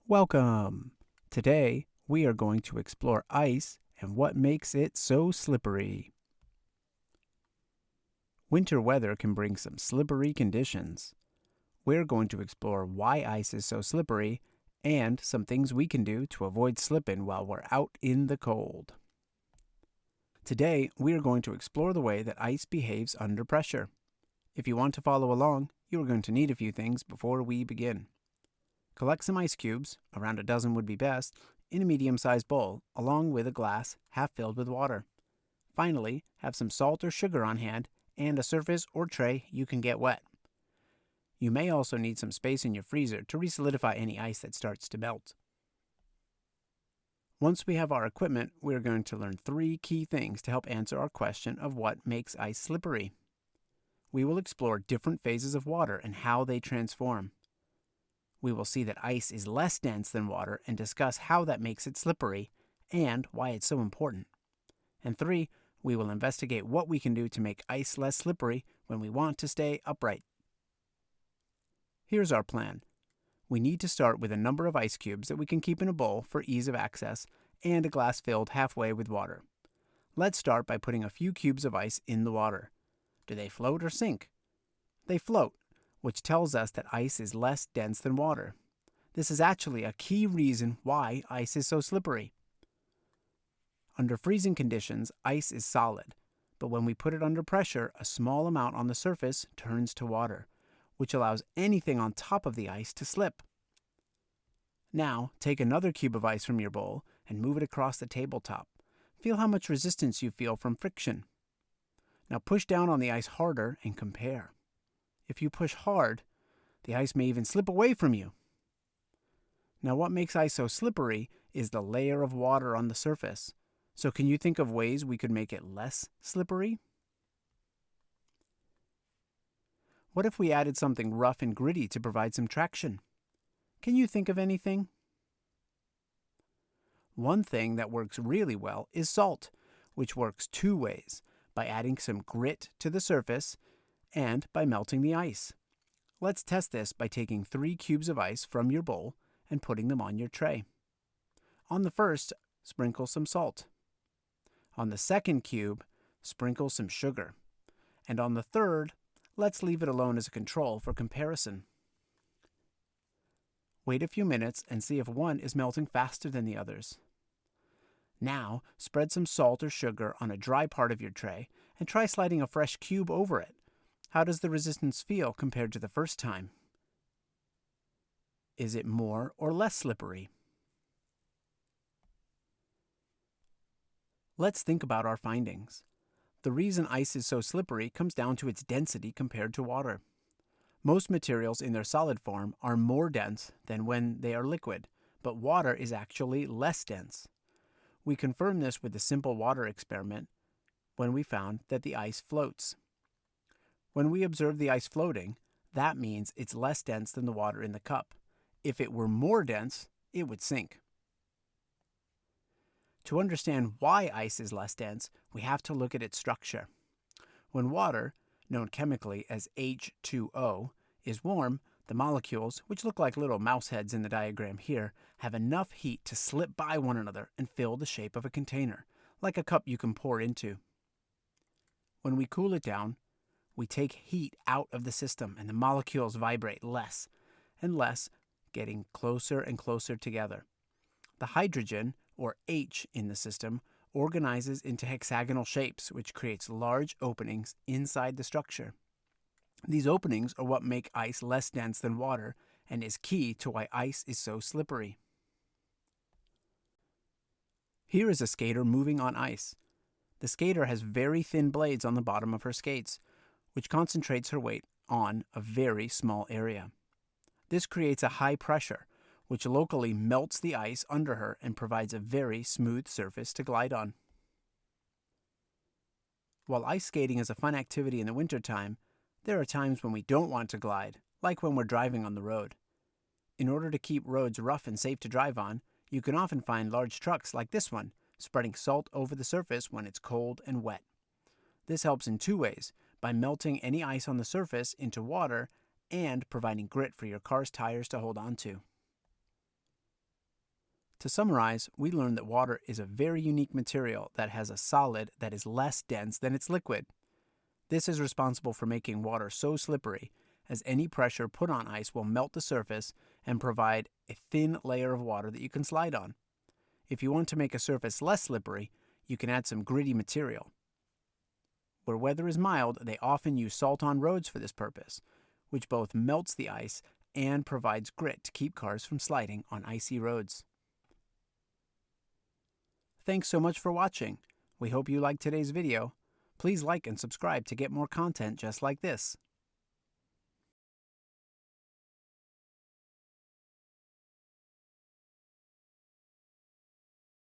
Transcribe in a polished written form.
Welcome! Today, we are going to explore ice and what makes it so slippery. Winter weather can bring some slippery conditions. We're going to explore why ice is so slippery and some things we can do to avoid slipping while we're out in the cold. Today, we are going to explore the way that ice behaves under pressure. If you want to follow along, you are going to need a few things before we begin. Collect some ice cubes, around a dozen would be best, in a medium-sized bowl, along with a glass half filled with water. Finally, have some salt or sugar on hand and a surface or tray you can get wet. You may also need some space in your freezer to re-solidify any ice that starts to melt. Once we have our equipment, we are going to learn 3 key things to help answer our question of what makes ice slippery. We will explore different phases of water and how they transform. We will see that ice is less dense than water and discuss how that makes it slippery and why it's so important. And 3, we will investigate what we can do to make ice less slippery when we want to stay upright. Here's our plan. We need to start with a number of ice cubes that we can keep in a bowl for ease of access and a glass filled halfway with water. Let's start by putting a few cubes of ice in the water. Do they float or sink? They float, which tells us that ice is less dense than water. This is actually a key reason why ice is so slippery. Under freezing conditions, ice is solid, but when we put it under pressure, a small amount on the surface turns to water, which allows anything on top of the ice to slip. Now, take another cube of ice from your bowl and move it across the tabletop. Feel how much resistance you feel from friction. Now push down on the ice harder and compare. If you push hard, the ice may even slip away from you. Now, what makes ice so slippery is the layer of water on the surface. So can you think of ways we could make it less slippery? What if we added something rough and gritty to provide some traction? Can you think of anything? One thing that works really well is salt, which works 2 ways, by adding some grit to the surface and by melting the ice. Let's test this by taking 3 cubes of ice from your bowl and putting them on your tray. On the first, sprinkle some salt. On the second cube, sprinkle some sugar. And on the third, let's leave it alone as a control for comparison. Wait a few minutes and see if one is melting faster than the others. Now, spread some salt or sugar on a dry part of your tray and try sliding a fresh cube over it. How does the resistance feel compared to the first time? Is it more or less slippery? Let's think about our findings. The reason ice is so slippery comes down to its density compared to water. Most materials in their solid form are more dense than when they are liquid, but water is actually less dense. We confirmed this with the simple water experiment when we found that the ice floats. When we observe the ice floating, that means it's less dense than the water in the cup. If it were more dense, it would sink. To understand why ice is less dense, we have to look at its structure. When water, known chemically as H2O, is warm, the molecules, which look like little mouse heads in the diagram here, have enough heat to slip by one another and fill the shape of a container, like a cup you can pour into. When we cool it down, we take heat out of the system and the molecules vibrate less and less, getting closer and closer together. The hydrogen, or H in the system, organizes into hexagonal shapes, which creates large openings inside the structure. These openings are what make ice less dense than water and is key to why ice is so slippery. Here is a skater moving on ice. The skater has very thin blades on the bottom of her skates, which concentrates her weight on a very small area. This creates a high pressure, which locally melts the ice under her and provides a very smooth surface to glide on. While ice skating is a fun activity in the wintertime, there are times when we don't want to glide, like when we're driving on the road. In order to keep roads rough and safe to drive on, you can often find large trucks like this one, spreading salt over the surface when it's cold and wet. This helps in 2 ways, by melting any ice on the surface into water and providing grit for your car's tires to hold on to. To summarize, we learned that water is a very unique material that has a solid that is less dense than its liquid. This is responsible for making water so slippery, as any pressure put on ice will melt the surface and provide a thin layer of water that you can slide on. If you want to make a surface less slippery, you can add some gritty material. Where weather is mild, they often use salt on roads for this purpose, which both melts the ice and provides grit to keep cars from sliding on icy roads. Thanks so much for watching. We hope you liked today's video. Please like and subscribe to get more content just like this.